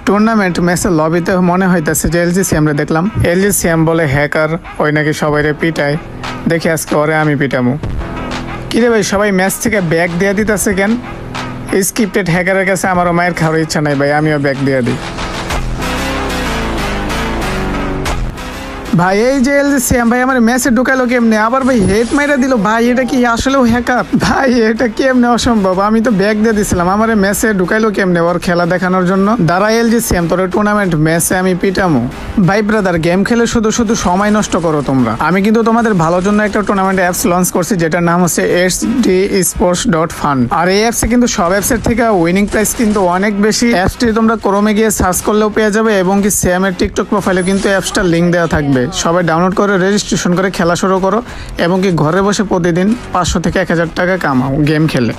Tournament ম্যাচের লবিতে মনে হইতেছে যে এলজি সিএম রে দেখলাম। এলজি সিএম বলে হ্যাকার, ওই নাকি সবাইরে পিটায়। দেখি আজকে ওরে আমি পিটামু। কিরে ভাই, সবাই ম্যাচ থেকে ব্যাক দিয়ে দিতেছে কেন? স্ক্রিপ্টেড হ্যাকারের কাছে আমারও মায়ের খাওয়ার ইচ্ছা নাই ভাই, আমিও ব্যাক দিয়ে দিই। ভাই এই যে এলজি সিএম ভাই আমার ম্যাচে ঢুকালো কেমনে? আবার ভাই হেড মাইরা দিল। ভাই এটা কি আসলেও হ্যাকার? ভাই এটা কেমনে অসম্ভব? আমি তো ব্যাক দিয়ে দিছিলাম, আমার ম্যাচে ঢুকাইলো কেমনে ওর খেলা দেখানোর জন্য? দাঁড়া এলজি সিএম, তোর টুর্নামেন্ট ম্যাচে আমি পিটামু। ভাই ব্রাদার, গেম খেলে শুধু শুধু সময় নষ্ট করো তোমরা। আমি কিন্তু তোমাদের ভালোর জন্য একটা টুর্নামেন্ট অ্যাপস লঞ্চ করছি, যেটার নাম হচ্ছে HDsports.fun। আর এই অ্যাপসে কিন্তু সব অ্যাপসের থেকে উইনিং প্রাইস কিন্তু অনেক বেশি। অ্যাপসটি তোমরা ক্রোমে গিয়ে সার্চ করলেও পেয়ে যাবে, এবং কি সিএমের টিকটক প্রোফাইলে কিন্তু অ্যাপসটার লিঙ্ক দেওয়া থাকবে। সবাই ডাউনলোড করে রেজিস্ট্রেশন করে খেলা শুরু করো, এবং কি ঘরে বসে প্রতিদিন 500 থেকে 1000 টাকা কামাও গেম খেলে।